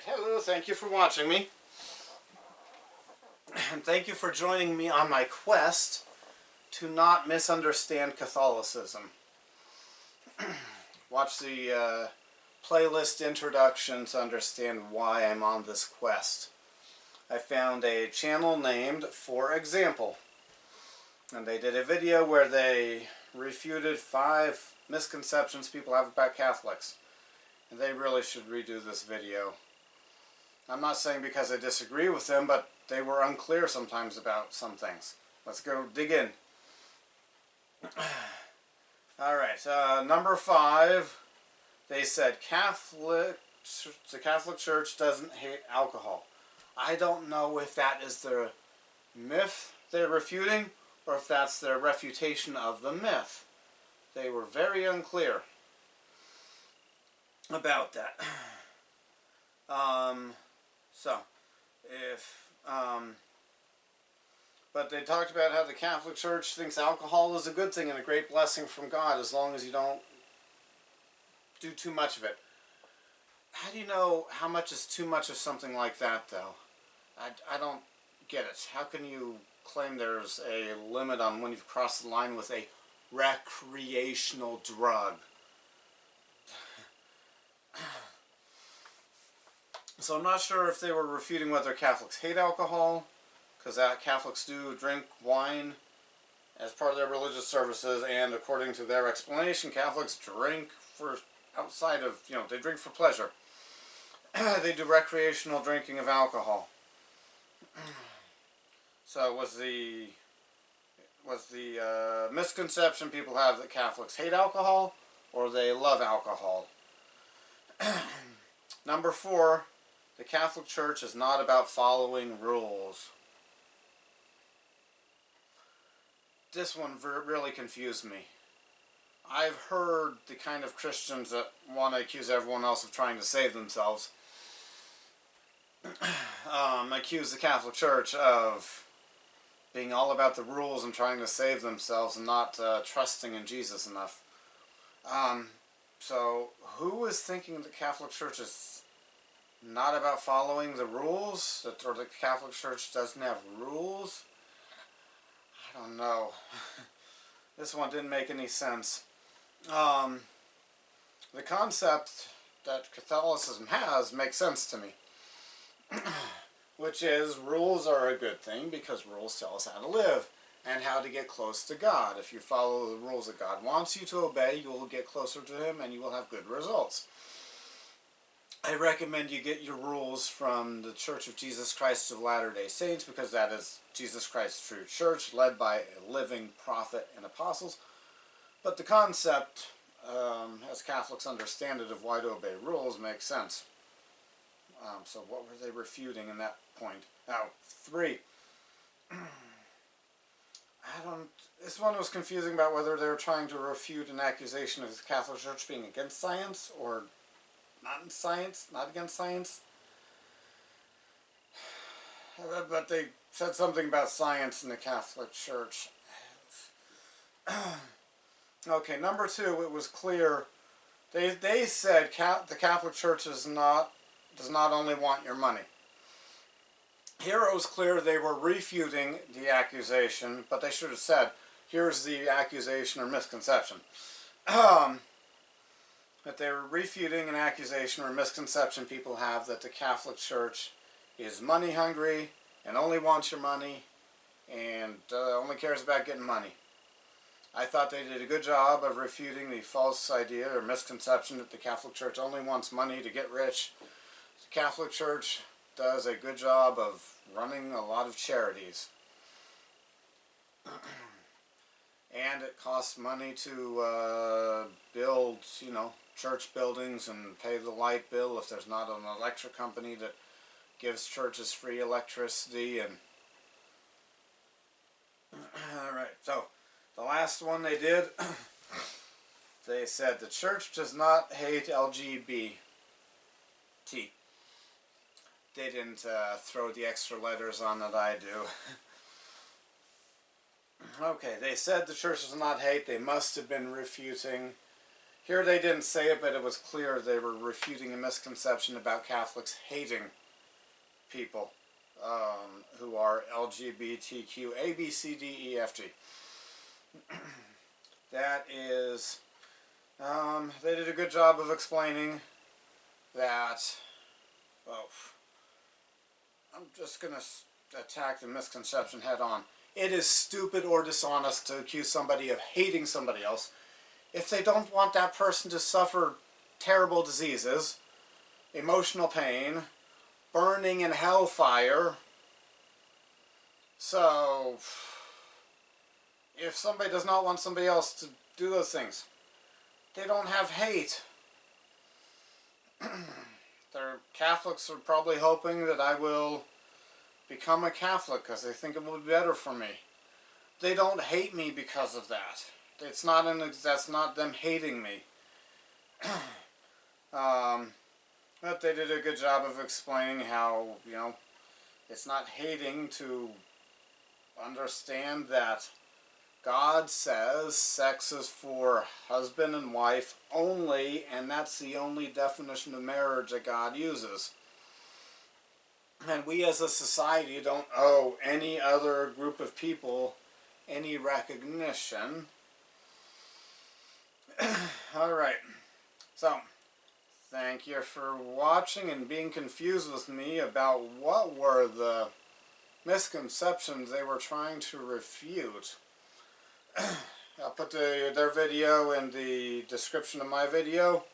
Hello, thank you for watching me. And thank you for joining me on my quest to not misunderstand Catholicism. Watch the playlist introduction to understand why I'm on this quest. I found a channel named For Example. And they did a video where they refuted 5 misconceptions people have about Catholics. And they really should redo this video. I'm not saying because I disagree with them, but they were unclear sometimes about some things. Let's go dig in. Alright, number 5, they said the Catholic Church doesn't hate alcohol. I don't know if that is the myth they're refuting, or if that's their refutation of the myth. They were very unclear about that. But they talked about how the Catholic Church thinks alcohol is a good thing and a great blessing from God as long as you don't do too much of it. How do you know how much is too much of something like that, though? I don't get it. How can you claim there's a limit on when you've crossed the line with a recreational drug? So I'm not sure if they were refuting whether Catholics hate alcohol, because Catholics do drink wine as part of their religious services, and according to their explanation, Catholics drink for outside of, they drink for pleasure. They do recreational drinking of alcohol. So was the misconception people have that Catholics hate alcohol, or they love alcohol? Number 4, the Catholic Church is not about following rules. This one really confused me. I've heard the kind of Christians that want to accuse everyone else of trying to save themselves. Accuse the Catholic Church of being all about the rules and trying to save themselves and not trusting in Jesus enough. So who is thinking the Catholic Church is not about following the rules? Or the Catholic Church doesn't have rules? I don't know. This one didn't make any sense. The concept that Catholicism has makes sense to me. Which is, rules are a good thing because rules tell us how to live and how to get close to God. If you follow the rules that God wants you to obey, you will get closer to Him and you will have good results. I recommend you get your rules from the Church of Jesus Christ of Latter-day Saints, because that is Jesus Christ's true church, led by a living prophet and apostles. But the concept, as Catholics understand it, of why to obey rules makes sense. So what were they refuting in that point? Now, 3. This one was confusing about whether they were trying to refute an accusation of the Catholic Church being against science or not against science. But they said something about science in the Catholic Church. Okay, number 2, it was clear. They said the Catholic Church does not only want your money. Here it was clear they were refuting the accusation, but they should have said, here's the accusation or misconception. That they were refuting an accusation or misconception people have that the Catholic Church is money hungry and only wants your money and only cares about getting money. I thought they did a good job of refuting the false idea or misconception that the Catholic Church only wants money to get rich. The Catholic Church does a good job of running a lot of charities. And it costs money to build, church buildings and pay the light bill if there's not an electric company that gives churches free electricity. And alright, so the last one they did, they said the church does not hate LGBT. They didn't throw the extra letters on that I do. Okay, they said the church does not hate. They must have been refuting Here they didn't say it, but it was clear they were refuting a misconception about Catholics hating people who are LGBTQ A, B, C, D, E, F, G. That is, they did a good job of explaining that, well, I'm just going to attack the misconception head on. It is stupid or dishonest to accuse somebody of hating somebody else if they don't want that person to suffer terrible diseases, emotional pain, burning in hellfire. So, if somebody does not want somebody else to do those things, they don't have hate. Their Catholics are probably hoping that I will become a Catholic because they think it will be better for me. They don't hate me because of that. It's not that's not them hating me. But they did a good job of explaining how, you know, it's not hating to understand that God says sex is for husband and wife only, and that's the only definition of marriage that God uses. And we as a society don't owe any other group of people any recognition. Alright, so thank you for watching and being confused with me about what were the misconceptions they were trying to refute. I'll put their video in the description of my video.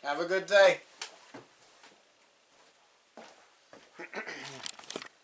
Have a good day.